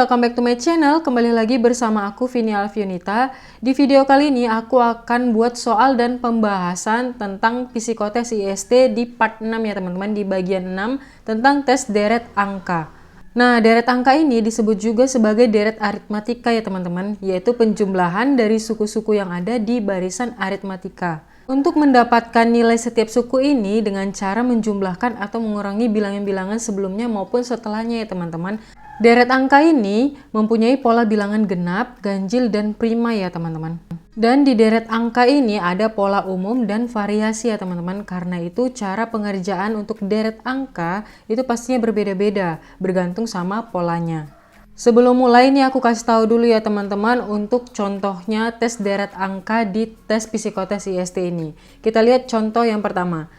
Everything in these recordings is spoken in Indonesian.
welcome back to my channel. Kembali lagi bersama aku Vini Alfionita. Di video kali ini aku akan buat soal dan pembahasan tentang psikotes IST di part 6 ya teman-teman, di bagian 6 tentang tes deret angka. Nah, deret angka ini disebut juga sebagai deret aritmatika ya teman-teman, yaitu penjumlahan dari suku-suku yang ada di barisan aritmatika. Untuk mendapatkan nilai setiap suku ini dengan cara menjumlahkan atau mengurangi bilangan-bilangan sebelumnya maupun setelahnya ya teman-teman. Deret angka ini mempunyai pola bilangan genap, ganjil, dan prima ya teman-teman. Dan di deret angka ini ada pola umum dan variasi ya teman-teman. Karena itu cara pengerjaan untuk deret angka itu pastinya berbeda-beda, bergantung sama polanya. Sebelum mulai nih aku kasih tahu dulu ya teman-teman untuk contohnya tes deret angka di tes psikotes IST ini. Kita lihat contoh yang pertama.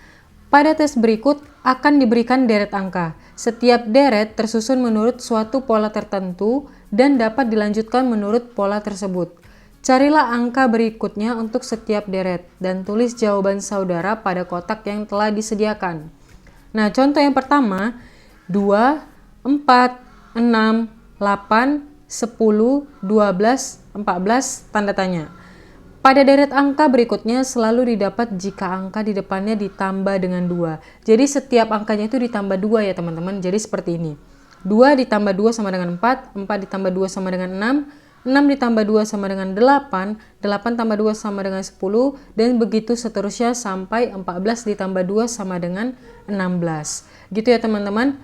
Pada tes berikut akan diberikan deret angka. Setiap deret tersusun menurut suatu pola tertentu dan dapat dilanjutkan menurut pola tersebut. Carilah angka berikutnya untuk setiap deret dan tulis jawaban saudara pada kotak yang telah disediakan. Nah, contoh yang pertama, 2, 4, 6, 8, 10, 12, 14, tanda tanya. Pada deret angka berikutnya selalu didapat jika angka di depannya ditambah dengan 2. Jadi setiap angkanya itu ditambah 2 ya teman-teman. Jadi seperti ini. 2 ditambah 2 sama dengan 4, 4 ditambah 2 sama dengan 6, 6 ditambah 2 sama dengan 8, 8 tambah 2 sama dengan 10, dan begitu seterusnya sampai 14 ditambah 2 sama dengan 16. Gitu ya teman-teman.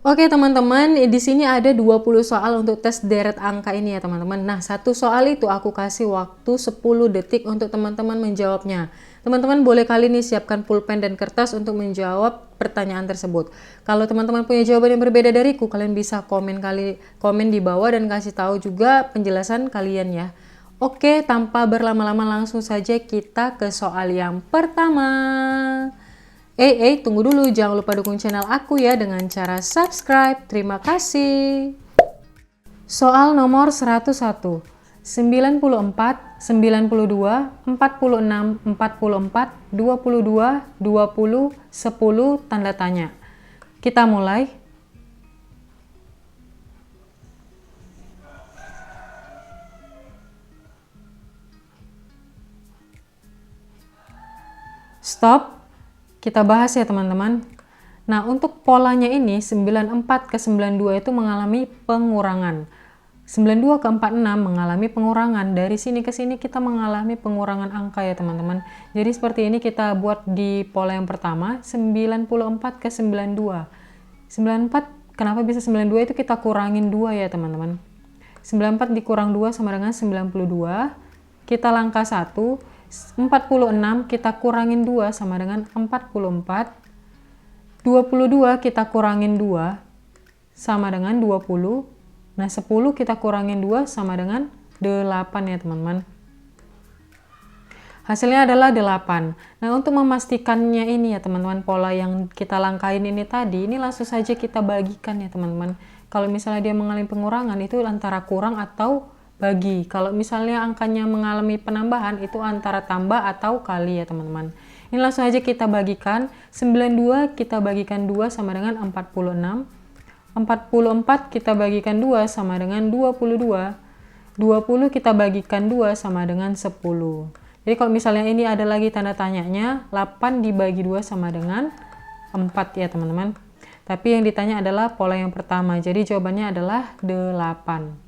Oke teman-teman, di sini ada 20 soal untuk tes deret angka ini ya teman-teman. Nah, satu soal itu aku kasih waktu 10 detik untuk teman-teman menjawabnya. Teman-teman boleh kali ini siapkan pulpen dan kertas untuk menjawab pertanyaan tersebut. Kalau teman-teman punya jawaban yang berbeda dariku, kalian bisa komen di bawah dan kasih tahu juga penjelasan kalian ya. Oke, tanpa berlama-lama langsung saja kita ke soal yang pertama. Tunggu dulu, jangan lupa dukung channel aku ya dengan cara subscribe. Terima kasih. Soal nomor 101. 94, 92, 46, 44, 22, 20, 10, tanda tanya. Kita mulai. Stop. Kita bahas ya teman-teman. Nah, untuk polanya ini 94 ke 92 itu mengalami pengurangan. 92 ke 46 mengalami pengurangan. Dari sini ke sini kita mengalami pengurangan angka ya teman-teman. Jadi seperti ini kita buat di pola yang pertama, 94 ke 92. 94, kenapa bisa 92 itu kita kurangin 2 ya teman-teman. 94 dikurang 2 sama dengan 92. Kita langkah 1. 46 kita kurangin 2 sama dengan 44. 22 kita kurangin 2 sama dengan 20. Nah, 10 kita kurangin 2 sama dengan 8 ya teman-teman. Hasilnya adalah 8. Nah, untuk memastikannya ini ya teman-teman, pola yang kita langkahin ini tadi, ini langsung saja kita bagikan ya teman-teman. Kalau misalnya dia mengalami pengurangan, itu antara kurang atau bagi. Kalau misalnya angkanya mengalami penambahan, itu antara tambah atau kali ya teman-teman. Ini langsung aja kita bagikan. 92 kita bagikan 2 sama dengan 46. 44 kita bagikan 2 sama dengan 22. 20 kita bagikan 2 sama dengan 10. Jadi kalau misalnya ini ada lagi tanda tanyanya, 8 dibagi 2 sama dengan 4 ya teman-teman. Tapi yang ditanya adalah pola yang pertama. Jadi jawabannya adalah 8.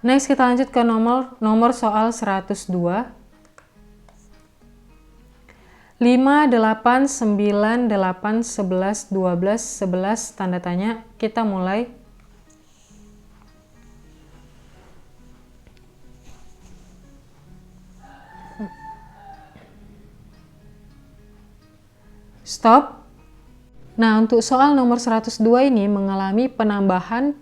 Next kita lanjut ke nomor soal 102. 5, 8, 9, 8, 11, 12, 11, tanda tanya. Kita mulai. Stop. Nah, untuk soal nomor 102 ini mengalami penambahan,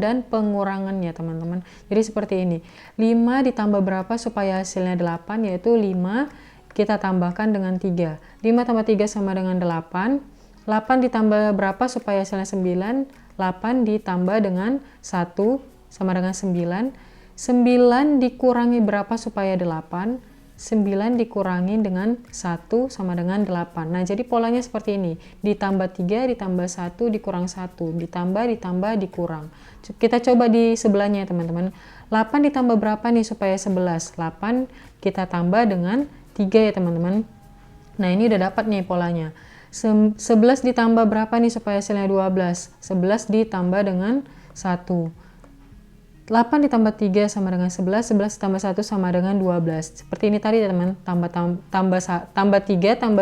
dan pengurangan ya teman-teman. Jadi seperti ini. 5 ditambah berapa supaya hasilnya 8, yaitu 5 kita tambahkan dengan 3. 5 tambah 3 sama dengan 8. 8 ditambah berapa supaya hasilnya 9. 8 ditambah dengan 1 sama dengan 9. 9 dikurangi berapa supaya 8. 9 dikurangi dengan 1 sama dengan 8. Nah, jadi polanya seperti ini. Ditambah 3, ditambah 1, dikurang 1. Ditambah, dikurang. Kita coba di sebelahnya ya teman-teman. 8 ditambah berapa nih supaya 11? 8 kita tambah dengan 3 ya teman-teman. Nah ini udah dapat nih polanya. 11 ditambah berapa nih supaya hasilnya 12? 11 ditambah dengan 1. 8 ditambah 3 sama dengan 11, 11 tambah 1 sama dengan 12. Seperti ini tadi teman, tambah 3 tambah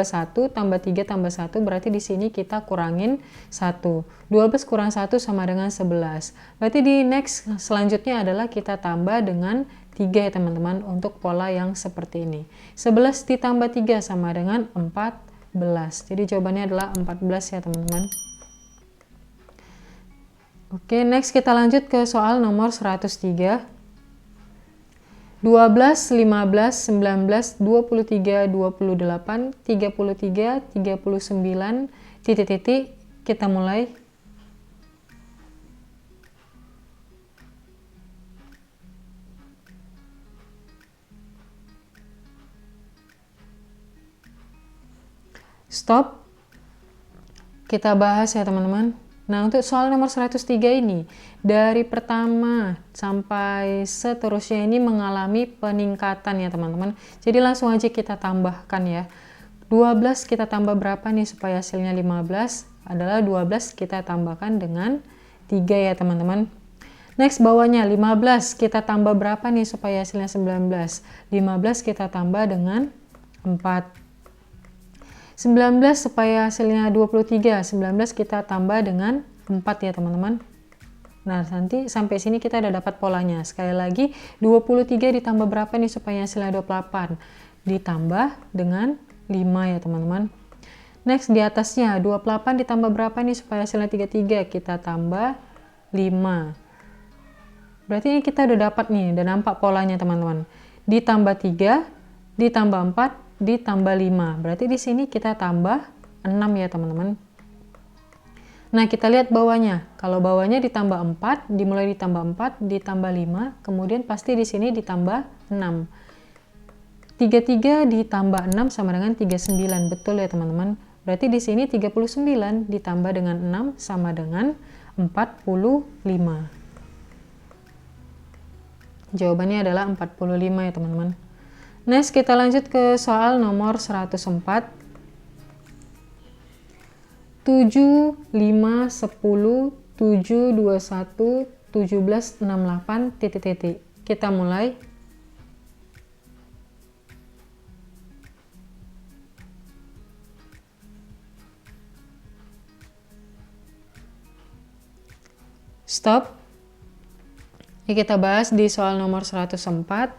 1 tambah 3 tambah 1, berarti di sini kita kurangin 1. 12 kurang 1 sama dengan 11. Berarti di next selanjutnya adalah kita tambah dengan 3 ya teman-teman untuk pola yang seperti ini. 11 ditambah 3 sama dengan 14. Jadi jawabannya adalah 14 ya teman-teman. Oke, next kita lanjut ke soal nomor 103. 12, 15, 19, 23, 28, 33, 39, titik-titik. Kita mulai. Stop. Kita bahas ya teman-teman. Nah, untuk soal nomor 103 ini, dari pertama sampai seterusnya ini mengalami peningkatan ya teman-teman. Jadi langsung aja kita tambahkan ya. 12 kita tambah berapa nih supaya hasilnya 15? Adalah 12 kita tambahkan dengan 3 ya teman-teman. Next bawahnya 15 kita tambah berapa nih supaya hasilnya 19? 15 kita tambah dengan 4. 19 supaya hasilnya 23, 19 kita tambah dengan 4 ya teman-teman. Nah nanti sampai sini kita udah dapat polanya. Sekali lagi 23 ditambah berapa nih supaya hasilnya 28? Ditambah dengan 5 ya teman-teman. Next di atasnya 28 ditambah berapa nih supaya hasilnya 33? Kita tambah 5. Berarti ini kita udah dapat nih, udah nampak polanya teman-teman. Ditambah 3, ditambah 4, ditambah 5. Berarti di sini kita tambah 6 ya teman-teman. Nah, kita lihat bawahnya. Kalau bawahnya ditambah 4, dimulai ditambah 4, ditambah 5, kemudian pasti di sini ditambah 6. 33 ditambah 6 sama dengan 39. Betul ya teman-teman. Berarti di sini 39 ditambah dengan 6 sama dengan 45. Jawabannya adalah 45 ya teman-teman. Next kita lanjut ke soal nomor 104. 7, 5, 10, 7, 21, 17, 68, titik-titik. Kita mulai. Stop. Ini kita bahas di soal nomor 104.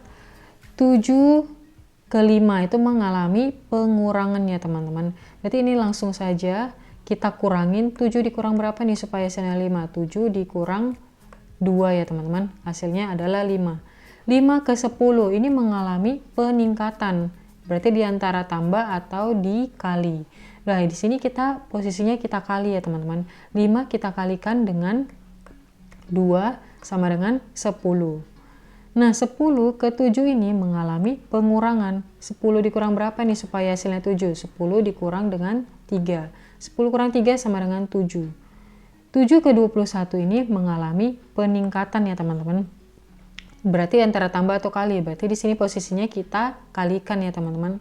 7 ke 5 itu mengalami pengurangan ya teman-teman. Berarti ini langsung saja kita kurangin. 7 dikurang berapa nih supaya hasilnya 5? 7 dikurang 2 ya teman-teman. Hasilnya adalah 5. 5 ke 10 ini mengalami peningkatan. Berarti diantara tambah atau dikali. Nah di sini kita posisinya kita kali ya teman-teman. 5 kita kalikan dengan 2 sama dengan 10. Nah 10 ke 7 ini mengalami pengurangan. 10 dikurang berapa nih supaya hasilnya 7? 10 dikurang dengan 3. 10 kurang 3 sama dengan 7. 7 ke 21 ini mengalami peningkatan ya teman-teman. Berarti antara tambah atau kali. Berarti di sini posisinya kita kalikan ya teman-teman.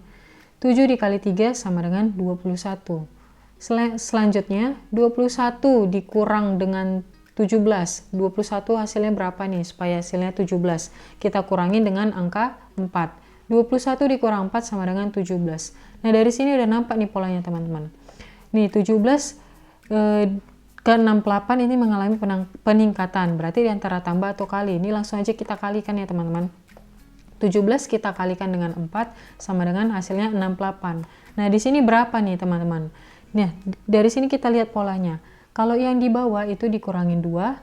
7 dikali 3 sama dengan 21. Selanjutnya 21 dikurang dengan 17. 21 hasilnya berapa nih supaya hasilnya 17? Kita kurangin dengan angka 4. 21 dikurang 4 sama dengan 17. Nah dari sini udah nampak nih polanya teman-teman. Nih 17 ke 68 ini mengalami peningkatan. Berarti diantara tambah atau kali. Ini langsung aja kita kalikan ya teman-teman. 17 kita kalikan dengan 4 sama dengan hasilnya 68. Nah di sini berapa nih teman-teman? Nah dari sini kita lihat polanya. Kalau yang di bawah itu dikurangin 2,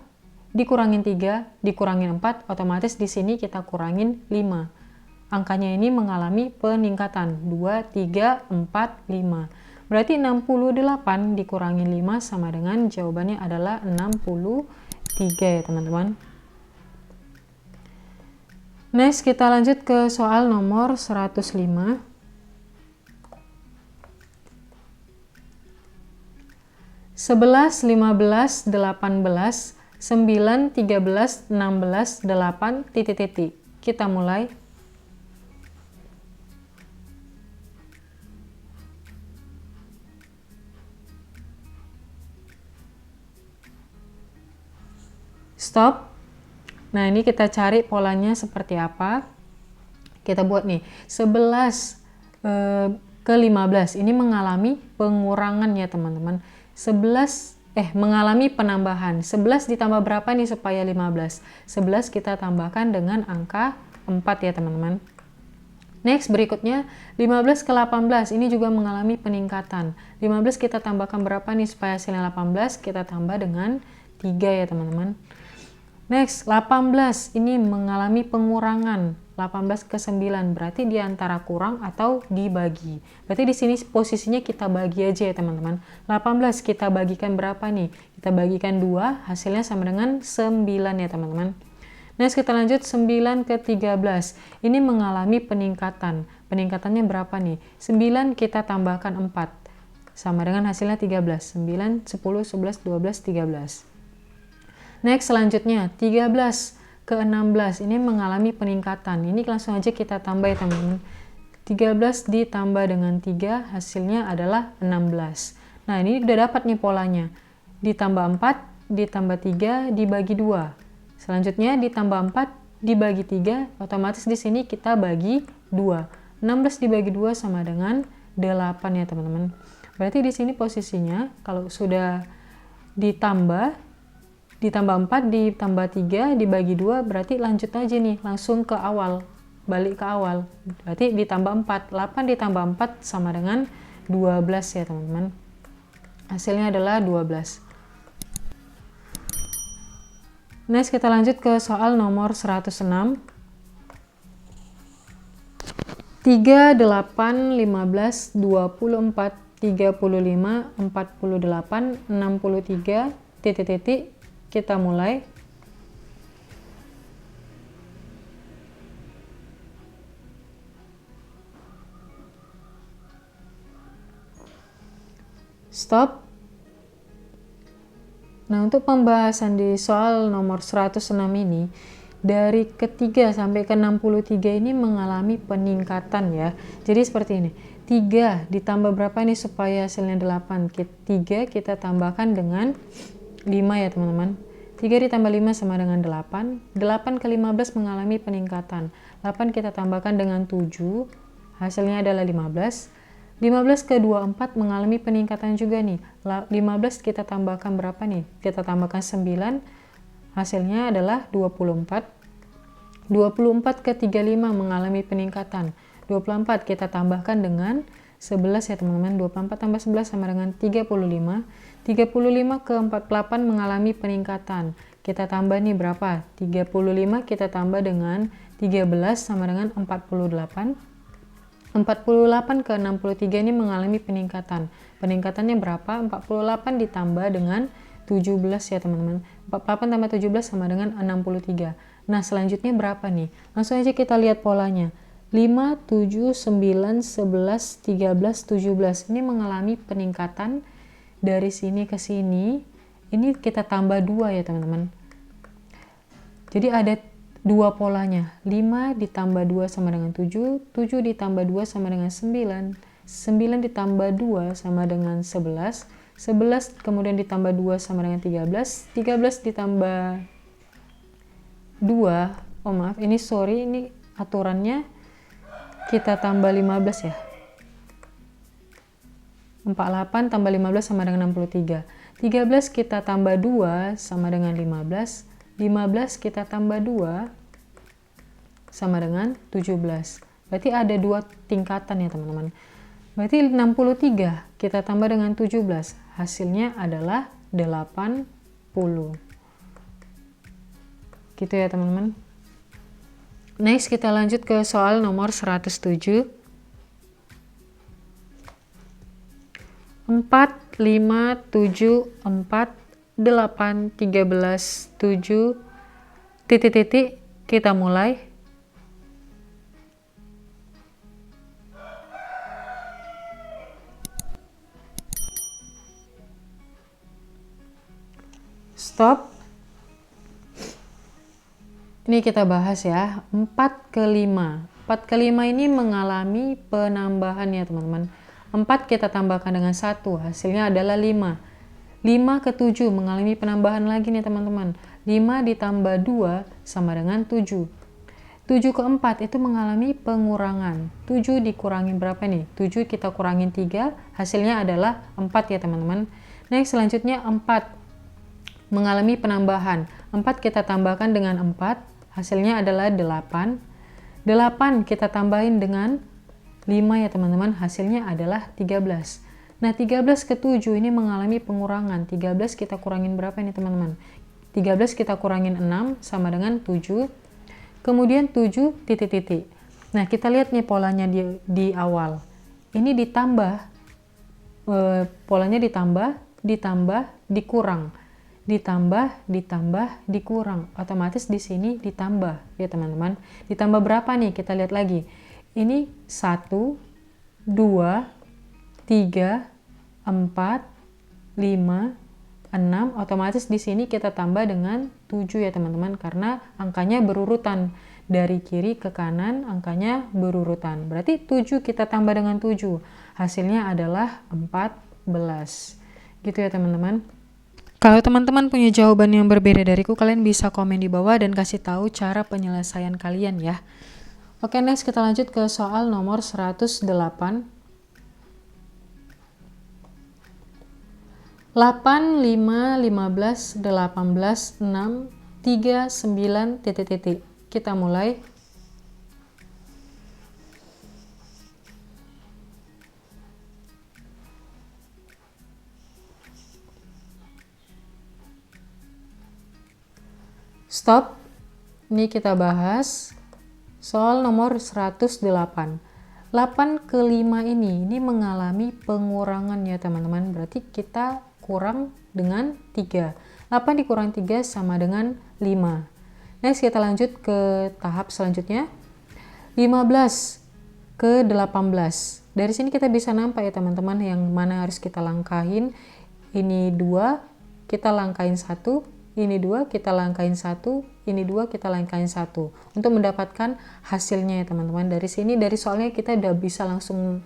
dikurangin 3, dikurangin 4, otomatis di sini kita kurangin 5. Angkanya ini mengalami peningkatan. 2, 3, 4, 5. Berarti 68 dikurangin 5 sama dengan jawabannya adalah 63 ya teman-teman. Next kita lanjut ke soal nomor 105. 11, 15, 18, 9, 13, 16, 8, titik-titik. Kita mulai. Stop. Nah, ini kita cari polanya seperti apa. Kita buat nih, 11 ke 15 ini mengalami pengurangan ya teman-teman. Mengalami penambahan. 11 ditambah berapa nih supaya 15? 11 kita tambahkan dengan angka 4 ya teman-teman. Next, berikutnya 15 ke 18 ini juga mengalami peningkatan. 15 kita tambahkan berapa nih supaya hasilnya 18? Kita tambah dengan 3 ya teman-teman. Next, 18 ini mengalami pengurangan. 18 ke 9 berarti di antara kurang atau dibagi. Berarti di sini posisinya kita bagi aja ya teman-teman. 18 kita bagikan berapa nih? Kita bagikan 2, hasilnya sama dengan 9 ya teman-teman. Next, kita lanjut 9 ke 13. Ini mengalami peningkatan. Peningkatannya berapa nih? 9 kita tambahkan 4. Sama dengan hasilnya 13. 9, 10, 11, 12, 13. Next, selanjutnya 13 ke 16 ini mengalami peningkatan. Ini langsung aja kita tambah ya teman-teman. 13 ditambah dengan 3 hasilnya adalah 16. Nah, ini udah dapat nih polanya. Ditambah 4, ditambah 3, dibagi 2. Selanjutnya ditambah 4, dibagi 3, otomatis di sini kita bagi 2. 16 dibagi 2 sama dengan 8 ya teman-teman. Berarti di sini posisinya kalau sudah ditambah 4 ditambah 3 dibagi 2 berarti lanjut aja nih langsung ke awal, balik ke awal. Berarti ditambah 4, 8 ditambah 4 sama dengan 12 ya teman-teman. Hasilnya adalah 12. Next, kita lanjut ke soal nomor 106. 3, 8, 15, 24, 35, 48, 63, titik-titik. Kita mulai. Stop. Nah, untuk pembahasan di soal nomor 106 ini, dari ketiga sampai ke 63 ini mengalami peningkatan ya. Jadi seperti ini. 3 ditambah berapa nih supaya hasilnya 8? 3 kita tambahkan dengan 5 ya teman-teman. 3 ditambah 5 sama dengan 8. 8 ke 15 mengalami peningkatan. 8 kita tambahkan dengan 7. Hasilnya adalah 15. 15 ke 24 mengalami peningkatan juga nih. 15 kita tambahkan berapa nih? Kita tambahkan 9. Hasilnya adalah 24. 24 ke 35 mengalami peningkatan. 24 kita tambahkan dengan 11 ya teman-teman. 24 tambah 11 sama dengan 35. 35 ke 48 mengalami peningkatan. Kita tambah nih berapa? 35 kita tambah dengan 13 sama dengan 48. 48 ke 63 ini mengalami peningkatan. Peningkatannya berapa? 48 ditambah dengan 17 ya teman-teman. 48 tambah 17 sama dengan 63. Nah, selanjutnya berapa nih? Langsung aja kita lihat polanya. 5, 7, 9, 11, 13, 17. Ini mengalami peningkatan dari sini ke sini. Ini kita tambah 2 ya teman-teman. Jadi ada 2 polanya. 5 ditambah 2 sama dengan 7. 7 ditambah 2 sama dengan 9. 9 ditambah 2 sama dengan 11. 11 kemudian ditambah 2 sama dengan 13. 13 ditambah 2. Oh maaf, ini aturannya kita tambah 15 ya. 48 tambah 15 sama dengan 63. 13 kita tambah 2 sama dengan 15. 15 kita tambah 2 sama dengan 17. Berarti ada 2 tingkatan ya teman-teman. Berarti 63 kita tambah dengan 17. Hasilnya adalah 80. Gitu ya teman-teman. Next, kita lanjut ke soal nomor 107. 4, 5, 7, 4, 8, 13, 7, titik-titik. Kita mulai. Stop. Ini kita bahas ya, 4 ke 5. 4 ke 5 ini mengalami penambahan ya teman-teman. 4 kita tambahkan dengan 1, hasilnya adalah 5. 5 ke 7 mengalami penambahan lagi nih teman-teman. 5 ditambah 2 sama dengan 7. 7 ke 4 itu mengalami pengurangan. 7 dikurangi berapa nih? 7 kita kurangin 3, hasilnya adalah 4 ya teman-teman. Next, selanjutnya 4 mengalami penambahan. 4 kita tambahkan dengan 4, hasilnya adalah 8. 8 kita tambahin dengan 5 ya teman-teman, hasilnya adalah 13. Nah, 13 ke 7 ini mengalami pengurangan. 13 kita kurangin berapa nih teman-teman? 13 kita kurangin 6 sama dengan 7. Kemudian 7 titik-titik. Nah, kita lihat nih polanya di awal. Ini ditambah, polanya ditambah, dikurang. Ditambah, dikurang. Otomatis di sini ditambah ya teman-teman. Ditambah berapa nih? Kita lihat lagi. Ini 1, 2, 3, 4, 5, 6, otomatis di sini kita tambah dengan 7 ya teman-teman, karena angkanya berurutan dari kiri ke kanan, angkanya berurutan. Berarti 7 kita tambah dengan 7, hasilnya adalah 14. Gitu ya teman-teman. Kalau teman-teman punya jawaban yang berbeda dariku, kalian bisa komen di bawah dan kasih tahu cara penyelesaian kalian ya. Oke, next kita lanjut ke soal nomor 108. 8, 5, 15, 18, 6, 3, 9, titik-titik. Kita mulai. Stop. Ini kita bahas soal nomor 108. 8 ke 5 ini mengalami pengurangan ya teman-teman. Berarti kita kurang dengan 3. 8 dikurang 3 sama dengan 5. Next kita lanjut ke tahap selanjutnya. 15 ke 18. Dari sini kita bisa nampak ya teman-teman yang mana harus kita langkahin. Ini 2, kita langkahin 1. Ini 2, kita langkahin 1. Ini 2, kita langkahin 1. Untuk mendapatkan hasilnya ya teman-teman. Dari sini, dari soalnya kita udah bisa langsung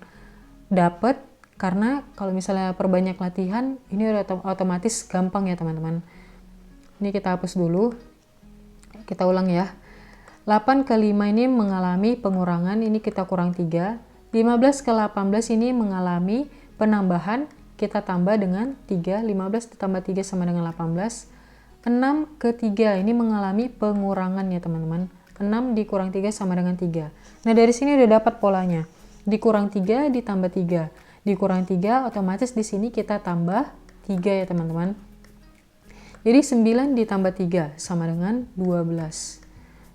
dapet. Karena kalau misalnya perbanyak latihan, ini udah otomatis gampang ya teman-teman. Ini kita hapus dulu. Kita ulang ya. 8 ke 5 ini mengalami pengurangan, ini kita kurang 3. 15 ke 18 ini mengalami penambahan, kita tambah dengan 3. 15 ditambah 3 sama dengan 18. 6 ke 3 ini mengalami pengurangan ya teman-teman. 6 dikurang 3 sama dengan 3. Nah, dari sini udah dapat polanya. Dikurang 3 ditambah 3. Dikurang 3, otomatis di sini kita tambah 3 ya teman-teman. Jadi 9 ditambah 3 sama dengan 12.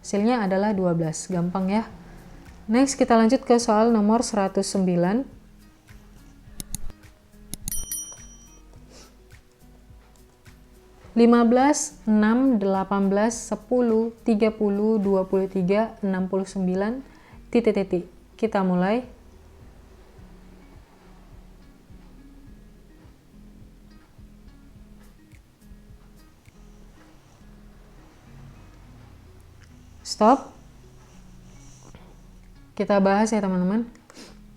Hasilnya adalah 12, gampang ya. Next kita lanjut ke soal nomor 109. 15, 6, 18, 10, 30, 23, 69, titik-titik. Kita mulai. Stop. Kita bahas ya teman-teman.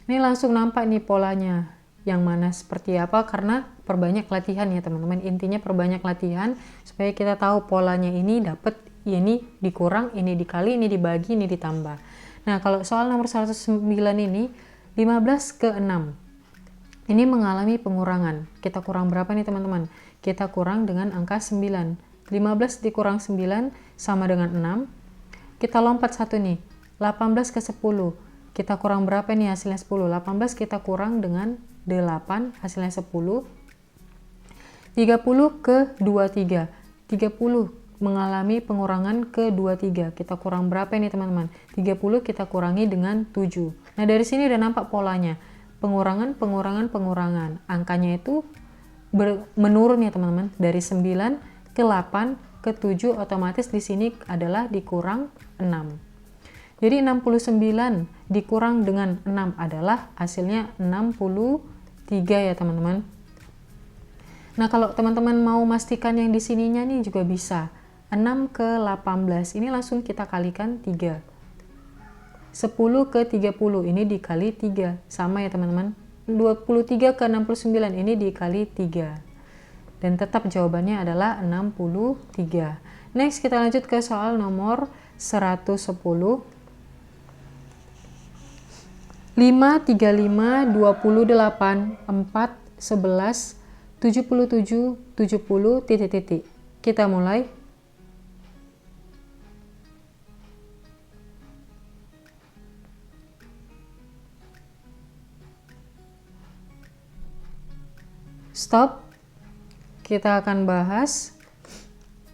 Ini langsung nampak nih polanya. Yang mana seperti apa, karena perbanyak latihan ya teman-teman. Intinya perbanyak latihan supaya kita tahu polanya ini dapat, ini dikurang, ini dikali, ini dibagi, ini ditambah. Nah, kalau soal nomor 109 ini 15 ke 6. Ini mengalami pengurangan. Kita kurang berapa nih teman-teman? Kita kurang dengan angka 9. 15 dikurang 9 sama dengan 6. Kita lompat satu nih, 18 ke 10. Kita kurang berapa nih hasilnya 10? 18 kita kurang dengan 8, hasilnya 10. 30 ke 23. 30 mengalami pengurangan ke 23. Kita kurang berapa nih teman-teman? 30 kita kurangi dengan 7. Nah, dari sini udah nampak polanya. Pengurangan, pengurangan, pengurangan. Angkanya itu menurun ya teman-teman. Dari 9 ke 8 ke 7, otomatis di sini adalah dikurang 6. Jadi 69 dikurang dengan 6 adalah hasilnya 63 ya teman-teman. Nah, kalau teman-teman mau memastikan yang di sininya nih juga bisa. 6 ke 18 ini langsung kita kalikan 3. 10 ke 30 ini dikali 3, sama ya teman-teman. 23 ke 69 ini dikali 3. Dan tetap jawabannya adalah 63. Next kita lanjut ke soal nomor 110. 5, 35, 28, 4, 11, 77, 70, titik-titik. Kita mulai. Stop. Kita akan bahas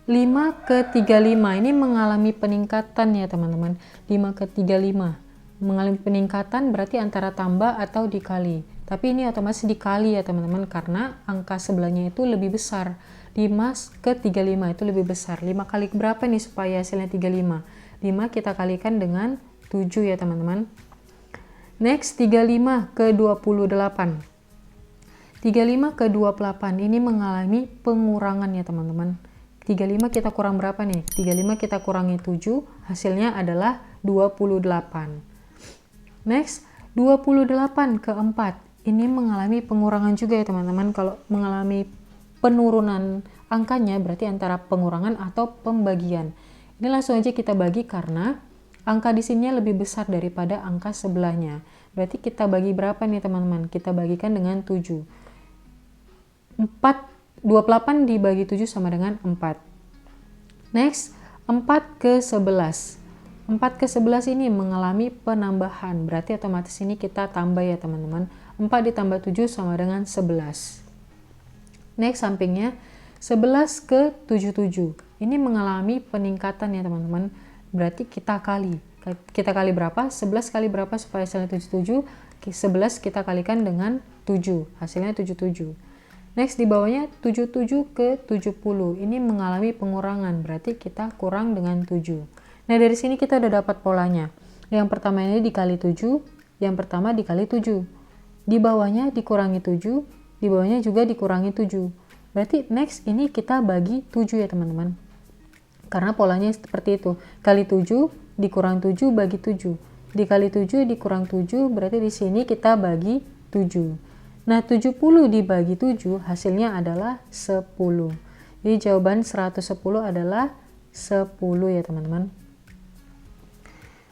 5 ke 35 ini mengalami peningkatan ya teman-teman. 5 ke 35 mengalami peningkatan berarti antara tambah atau dikali. Tapi ini otomatis dikali ya teman-teman karena angka sebelahnya itu lebih besar. 5 ke 35 itu lebih besar. 5 kali berapa nih supaya hasilnya 35? 5 kita kalikan dengan 7 ya teman-teman. Next 35 ke 28. 35 ke 28 ini mengalami pengurangan ya teman-teman. 35 kita kurang berapa nih? 35 kita kurangi 7, hasilnya adalah 28. Next, 28 ke 4. Ini mengalami pengurangan juga ya teman-teman. Kalau mengalami penurunan angkanya berarti antara pengurangan atau pembagian. Ini langsung aja kita bagi karena angka di sini lebih besar daripada angka sebelahnya. Berarti kita bagi berapa nih teman-teman? Kita bagikan dengan 7. 28 dibagi 7 sama dengan 4. Next, 4 ke 11. 4 ke 11 ini mengalami penambahan. Berarti otomatis ini kita tambah ya teman-teman. 4 ditambah 7 sama dengan 11. Next, sampingnya 11 ke 77. Ini mengalami peningkatan ya teman-teman. Berarti kita kali. Kita kali berapa? 11 kali berapa supaya hasilnya 77? 11 kita kalikan dengan 7. Hasilnya 77. Next di bawahnya 77 ke 70. Ini mengalami pengurangan, berarti kita kurang dengan 7. Nah dari sini kita udah dapat polanya. Yang pertama ini dikali 7, yang pertama dikali 7. Di bawahnya dikurangi 7, di bawahnya juga dikurangi 7. Berarti next ini kita bagi 7 ya teman-teman. Karena polanya seperti itu. Kali 7 dikurang 7 bagi 7. Dikali 7 dikurang 7, berarti di sini kita bagi 7. Nah, 70 dibagi 7 hasilnya adalah 10. Jadi jawaban 110 adalah 10 ya teman-teman.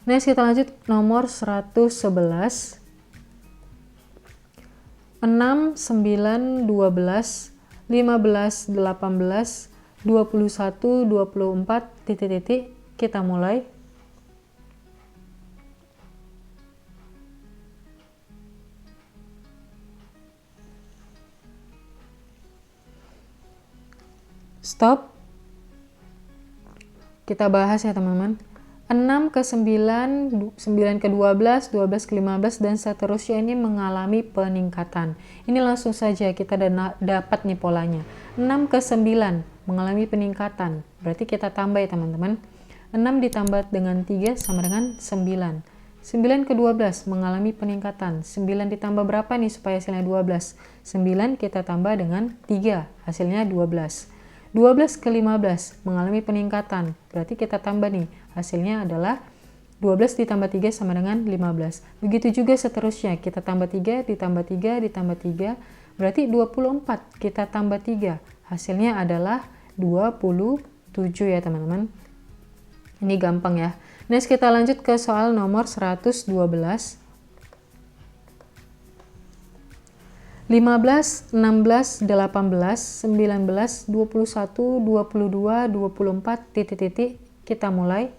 Next kita lanjut nomor 111. 6, 9, 12, 15, 18, 21, 24, titik-titik. Kita mulai. Stop. Kita bahas ya teman-teman. 6 ke 9, 9 ke 12, 12 ke 15, dan seterusnya ini mengalami peningkatan. Ini langsung saja kita dapat nih polanya. 6 ke 9 mengalami peningkatan. Berarti kita tambah ya teman-teman. 6 ditambah dengan 3 sama dengan 9. 9 ke 12 mengalami peningkatan. 9 ditambah berapa nih supaya hasilnya 12? 9 kita tambah dengan 3. Hasilnya 12. 12 ke 15 mengalami peningkatan, berarti kita tambah nih, hasilnya adalah 12 ditambah 3 sama dengan 15. Begitu juga seterusnya, kita tambah 3, ditambah 3, ditambah 3, berarti 24, kita tambah 3, hasilnya adalah 27 ya teman-teman. Ini gampang ya. Next kita lanjut ke soal nomor 112. 15, 16, 18, 19, 21, 22, 24, titik-titik. Kita mulai.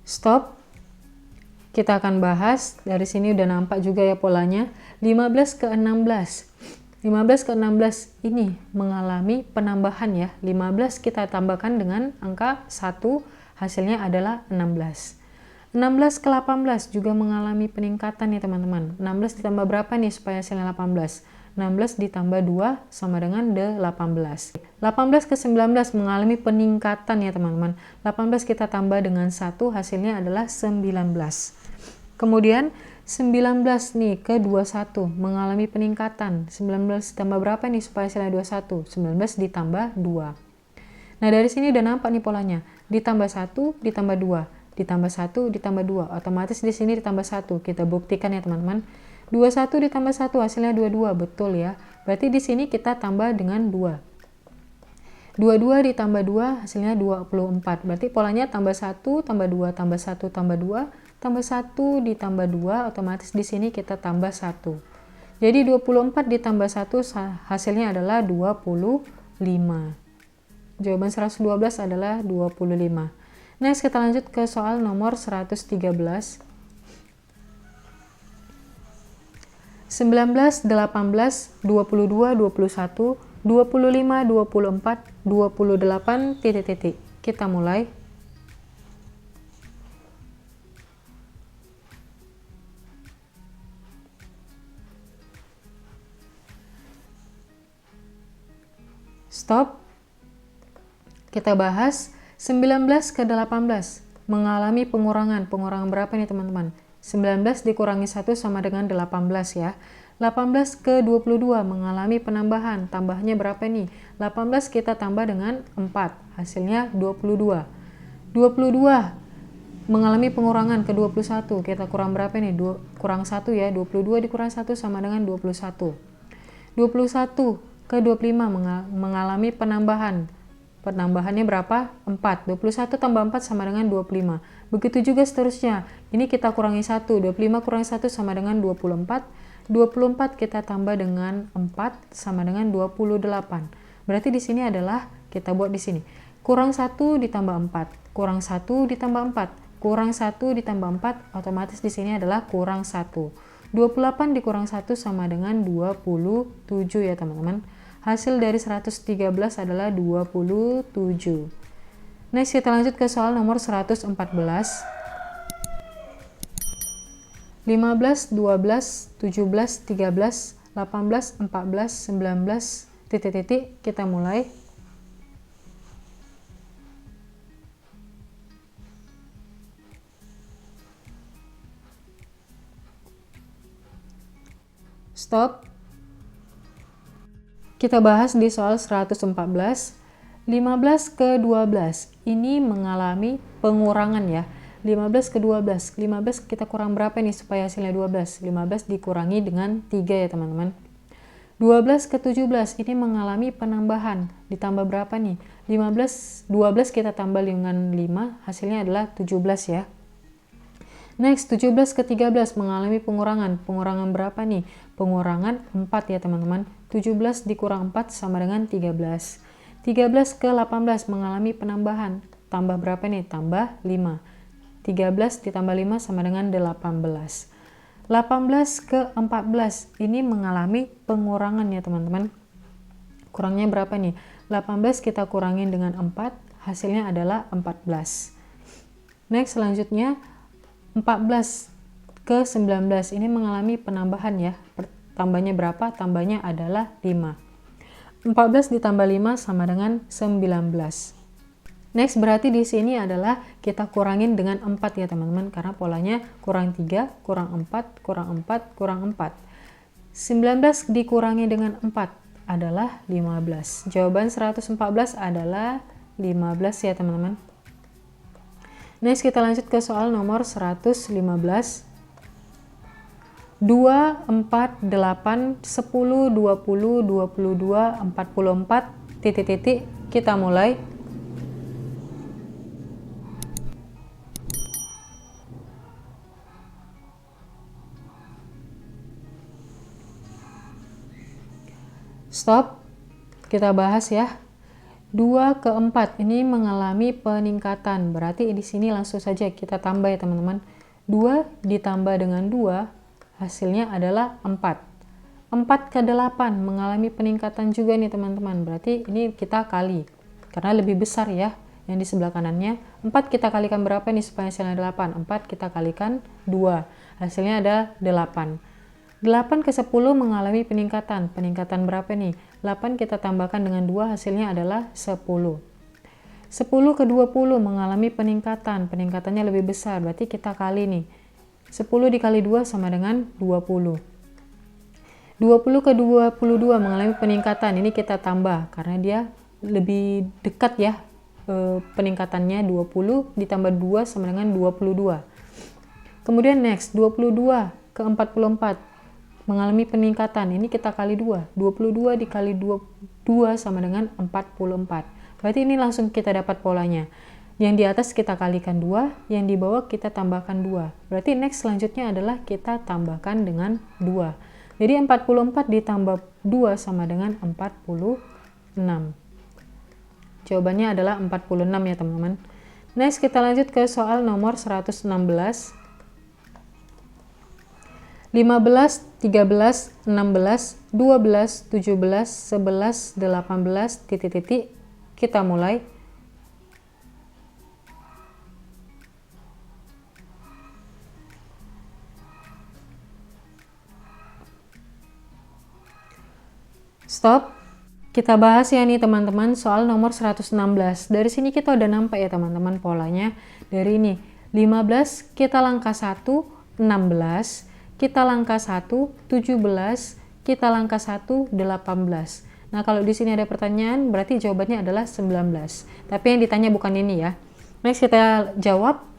Stop. Kita akan bahas. Dari sini udah nampak juga ya polanya. 15 ke 16. 15 ke 16 ini mengalami penambahan ya. 15 kita tambahkan dengan angka 1, hasilnya adalah 16. 16 ke 18 juga mengalami peningkatan ya teman-teman. 16 ditambah berapa nih supaya hasilnya 18? 16 ditambah 2 sama dengan 18. 18 ke 19 mengalami peningkatan ya teman-teman. 18 kita tambah dengan 1, hasilnya adalah 19. Kemudian 19 nih ke 21 mengalami peningkatan. 19 ditambah berapa nih supaya hasilnya 21? 19 ditambah 2. Nah, dari sini udah nampak nih polanya. Ditambah 1, ditambah 2. Ditambah 1, ditambah 2. Otomatis di sini ditambah 1. Kita buktikan ya teman-teman. 21 ditambah 1 hasilnya 22. Betul ya. Berarti di sini kita tambah dengan 2. 22 ditambah 2 hasilnya 24. Berarti polanya tambah 1, tambah 2, tambah 1, tambah 2, tambah 1 ditambah 2, otomatis di sini kita tambah 1. Jadi 24 ditambah 1 hasilnya adalah 25. Jawaban 112 adalah 25. Next kita lanjut ke soal nomor 113. 19, 18, 22, 21, 25, 24, 28, titik-titik. Kita mulai. Stop. Kita bahas 19 ke 18 mengalami pengurangan. Pengurangan berapa nih teman-teman? 19 dikurangi 1 sama dengan 18 ya. 18 ke 22 mengalami penambahan. Tambahnya berapa nih? 18 kita tambah dengan 4. Hasilnya 22. 22 mengalami pengurangan ke 21. Kita kurang berapa nih? Kurang 1 ya. 22 dikurang 1 sama dengan 21. 21 ke 25 mengalami penambahan. Penambahannya berapa? 4. 21 tambah 4 sama dengan 25. Begitu juga seterusnya. Ini kita kurangi 1. 25 kurangi 1 sama dengan 24. 24 kita tambah dengan 4 sama dengan 28. Berarti di sini adalah kita buat di sini. Kurang 1 ditambah 4. Kurang 1 ditambah 4. Kurang 1 ditambah 4. Otomatis di sini adalah kurang 1. 28 dikurang 1 sama dengan 27 ya teman-teman. Hasil dari 113 adalah 27. Next kita lanjut ke soal nomor 114. 15, 12, 17, 13, 18, 14, 19, titik-titik. Kita mulai. Stop. Kita bahas di soal 114. 15 ke 12 ini mengalami pengurangan ya. 15 ke 12. 15 kita kurang berapa nih supaya hasilnya 12? 15 dikurangi dengan 3 ya teman-teman. 12 ke 17 ini mengalami penambahan. Ditambah berapa nih? 12 kita tambah dengan 5, hasilnya adalah 17 ya. Next, 17 ke 13 mengalami pengurangan. Pengurangan berapa nih? Pengurangan 4 ya teman-teman. 17 dikurang 4 sama dengan 13. 13 ke 18 mengalami penambahan. Tambah berapa nih? Tambah 5. 13 ditambah 5 sama dengan 18. 18 ke 14 ini mengalami pengurangan ya teman-teman. Kurangnya berapa nih? 18 kita kurangin dengan 4, hasilnya adalah 14. Next, selanjutnya 14 ke 19 ini mengalami penambahan ya. Tambahnya berapa? Tambahnya adalah 5. 14 ditambah 5 sama dengan 19. Next, berarti di sini adalah kita kurangin dengan 4 ya teman-teman, karena polanya kurang 3, kurang 4, kurang 4, kurang 4. 19 dikurangi dengan 4 adalah 15. Jawaban 114 adalah 15 ya teman-teman. Next, kita lanjut ke soal nomor 115. 2, 4, 8, 10, 20, 22, 44, titik-titik. Kita mulai. Stop. Kita bahas ya. 2 ke 4 ini mengalami peningkatan. Berarti di sini langsung saja kita tambah ya teman-teman. 2 ditambah dengan 2 hasilnya adalah 4. 4 ke 8 mengalami peningkatan juga nih teman-teman. Berarti ini kita kali. Karena lebih besar ya yang di sebelah kanannya. 4 kita kalikan berapa nih supaya hasilnya 8? 4 kita kalikan 2. Hasilnya ada 8. 8 ke 10 mengalami peningkatan. Peningkatan berapa nih? 8 kita tambahkan dengan 2, hasilnya adalah 10. 10 ke 20 mengalami peningkatan. Peningkatannya lebih besar, berarti kita kali nih. 10 dikali 2 sama dengan 20. 20 ke 22 mengalami peningkatan. Ini kita tambah karena dia lebih dekat ya, peningkatannya 20 ditambah 2 sama dengan 22. Kemudian next, 22 ke 44 mengalami peningkatan. Ini kita kali 2. 22 dikali 2 sama dengan 44. Berarti ini langsung kita dapat polanya. Yang di atas kita kalikan 2, yang di bawah kita tambahkan 2. Berarti next selanjutnya adalah kita tambahkan dengan 2. Jadi 44 ditambah 2 sama dengan 46. Jawabannya adalah 46 ya teman-teman. Next kita lanjut ke soal nomor 116. 15, 13, 16, 12, 17, 11, 18, titik-titik. Kita mulai. Stop. Kita bahas ya nih teman-teman soal nomor 116. Dari sini kita udah nampak ya teman-teman polanya. Dari ini 15 kita langkah 1, 16, kita langkah 1, 17, kita langkah 1, 18. Nah, kalau di sini ada pertanyaan, berarti jawabannya adalah 19. Tapi yang ditanya bukan ini ya. Next kita jawab.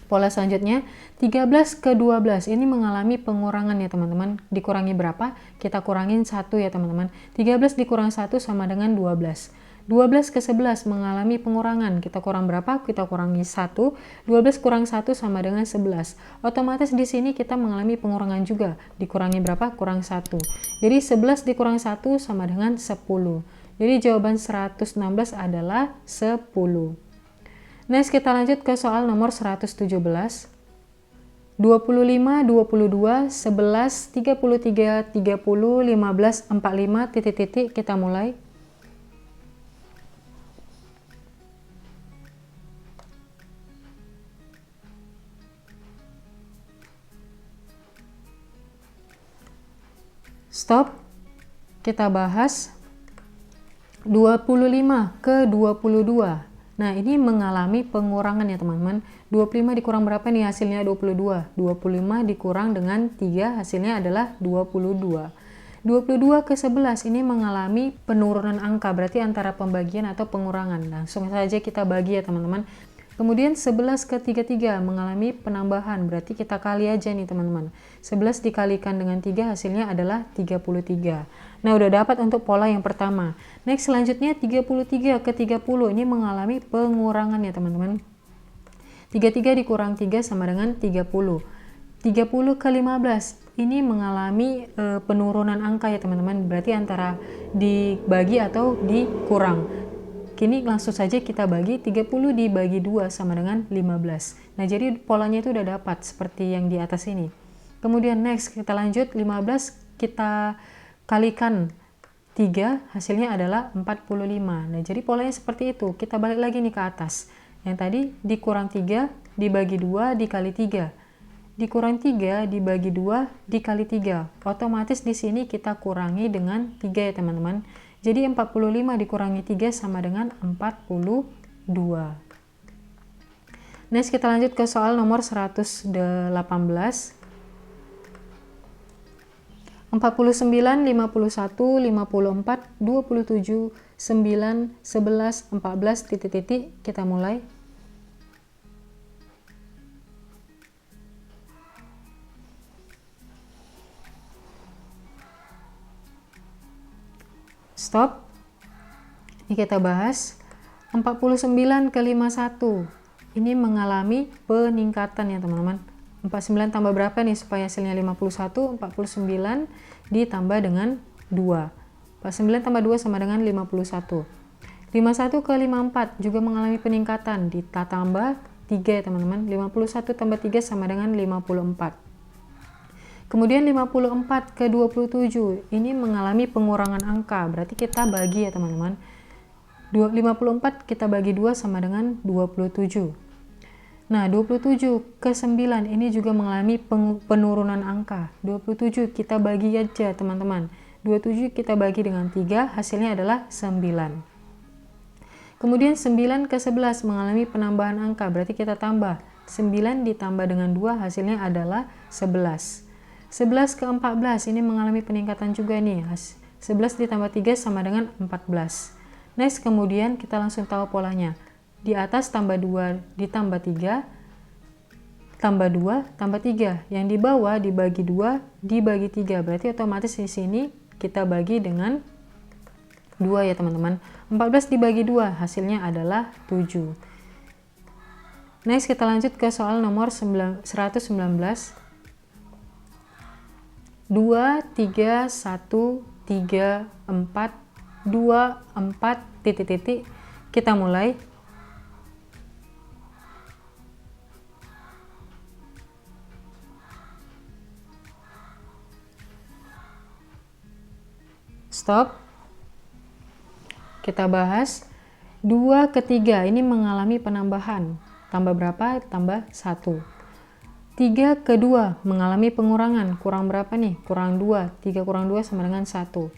Pola selanjutnya, 13 ke 12 ini mengalami pengurangan ya teman-teman. Dikurangi berapa? Kita kurangin 1 ya teman-teman. 13 dikurang 1 sama dengan 12. 12 ke 11 mengalami pengurangan. Kita kurang berapa? Kita kurangi 1. 12 kurang 1 sama dengan 11. Otomatis di sini kita mengalami pengurangan juga. Dikurangi berapa? Kurang 1. Jadi 11 dikurang 1 sama dengan 10. Jadi jawaban 116 adalah 10. Next kita lanjut ke soal nomor 117. 25, 22, 11, 33, 30, 15, 45, titik-titik. Kita mulai. Stop. Kita bahas 25 ke 22. Nah, ini mengalami pengurangan ya teman-teman. 25 dikurang berapa nih hasilnya? 22. 25 dikurang dengan 3 hasilnya adalah 22. 22 ke 11 ini mengalami penurunan angka, berarti antara pembagian atau pengurangan. Langsung saja kita bagi ya teman-teman. Kemudian 11 ke 33 mengalami penambahan, berarti kita kali aja nih teman-teman. 11 dikalikan dengan 3 hasilnya adalah 33. Nah, udah dapat untuk pola yang pertama. Next selanjutnya 33 ke 30 ini mengalami pengurangan ya teman-teman. 33 dikurang 3 sama dengan 30. 30 ke 15 ini mengalami penurunan angka ya teman-teman, berarti antara dibagi atau dikurang. Kini langsung saja kita bagi, 30 dibagi 2 sama dengan 15. Nah, jadi polanya itu udah dapat seperti yang di atas ini. Kemudian next kita lanjut, 15 kita kalikan 3, hasilnya adalah 45. Nah, jadi polanya seperti itu. Kita balik lagi nih ke atas. Yang tadi dikurang 3 dibagi 2 dikali 3. Dikurang 3 dibagi 2 dikali 3. Otomatis di sini kita kurangi dengan 3 ya teman-teman. Jadi 45 dikurangi 3 sama dengan 42. Next kita lanjut ke soal nomor 118. 49, 51, 54, 27, 9, 11, 14, titik-titik. Kita mulai. Stop. Ini kita bahas 49 ke 51. Ini mengalami peningkatan ya teman-teman. 49 tambah berapa nih supaya hasilnya 51? 49 ditambah dengan 2. 49 tambah 2 sama dengan 51. 51 ke 54 juga mengalami peningkatan. Ditambah 3 ya teman-teman. 51 tambah 3 sama dengan 54. Kemudian 54 ke 27 ini mengalami pengurangan angka, berarti kita bagi ya teman-teman. 54 kita bagi 2 sama dengan 27. Nah, 27 ke 9 ini juga mengalami penurunan angka. 27 kita bagi aja teman-teman. 27 kita bagi dengan 3, hasilnya adalah 9. Kemudian 9 ke 11 mengalami penambahan angka, berarti kita tambah. 9 ditambah dengan 2 hasilnya adalah 11. 11 ke 14 ini mengalami peningkatan juga nih. 11 ditambah 3 sama dengan 14. Next, kemudian kita langsung tahu polanya. Di atas tambah 2 ditambah 3, tambah 2 tambah 3. Yang di bawah dibagi 2 dibagi 3. Berarti otomatis di sini kita bagi dengan 2 ya teman-teman. 14 dibagi 2 hasilnya adalah 7. Next, kita lanjut ke soal nomor 119. 2, 3, 1, 3, 4, 2, 4, titik-titik. Kita mulai. Stop. Kita bahas. 2 ke 3 ini mengalami penambahan. Tambah berapa? Tambah 1. 3 ke 2 mengalami pengurangan. Kurang berapa nih? Kurang 2. 3 kurang 2 sama dengan 1.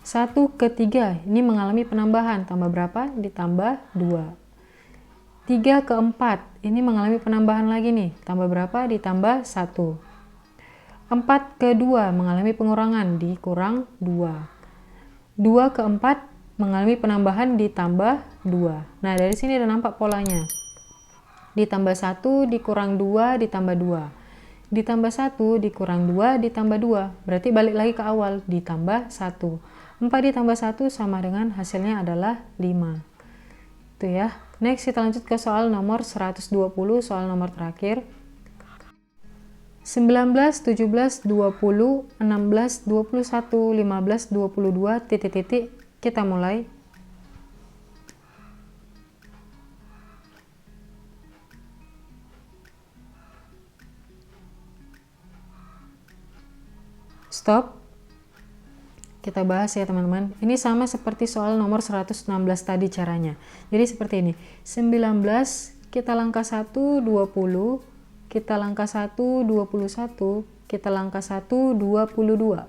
1 ke 3 ini mengalami penambahan. Tambah berapa? Ditambah 2. 3 ke 4 ini mengalami penambahan lagi nih. Tambah berapa? Ditambah 1. 4 ke 2 mengalami pengurangan, dikurang 2. 2 ke 4 mengalami penambahan, ditambah 2. Nah, dari sini udah nampak polanya. Ditambah 1, dikurang 2, ditambah 2. Ditambah 1, dikurang 2, ditambah 2. Berarti balik lagi ke awal, ditambah 1. 4 ditambah 1 sama dengan hasilnya adalah 5. Itu ya. Next, kita lanjut ke soal nomor 120, soal nomor terakhir. 19, 17, 20, 16, 21, 15, 22, titik-titik. Kita mulai. Stop. Kita bahas ya teman-teman. Ini sama seperti soal nomor 116 tadi caranya. Jadi seperti ini. 19, kita langkah 1, 20. Kita langkah 1, 21, kita langkah 1, 22.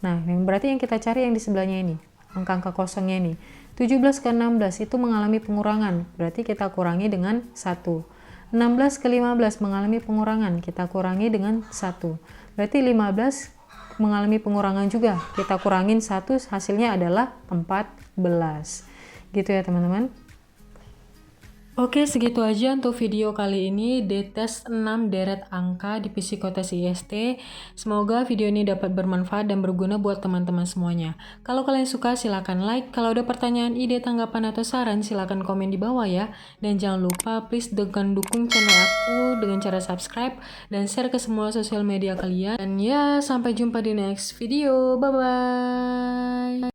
Nah, berarti yang kita cari yang di sebelahnya ini, angka-angka kosongnya ini. 17 ke 16 itu mengalami pengurangan, berarti kita kurangi dengan 1. 16 ke 15 mengalami pengurangan, kita kurangi dengan 1. Berarti 15 mengalami pengurangan juga, kita kurangin 1, hasilnya adalah 14. Gitu ya teman-teman. Oke, segitu aja untuk video kali ini di tes 6 deret angka di psikotes IST. Semoga video ini dapat bermanfaat dan berguna buat teman-teman semuanya. Kalau kalian suka silahkan like, kalau ada pertanyaan, ide, tanggapan, atau saran silahkan komen di bawah ya. Dan jangan lupa please dukung channel aku dengan cara subscribe dan share ke semua sosial media kalian. Dan ya, sampai jumpa di next video. Bye-bye!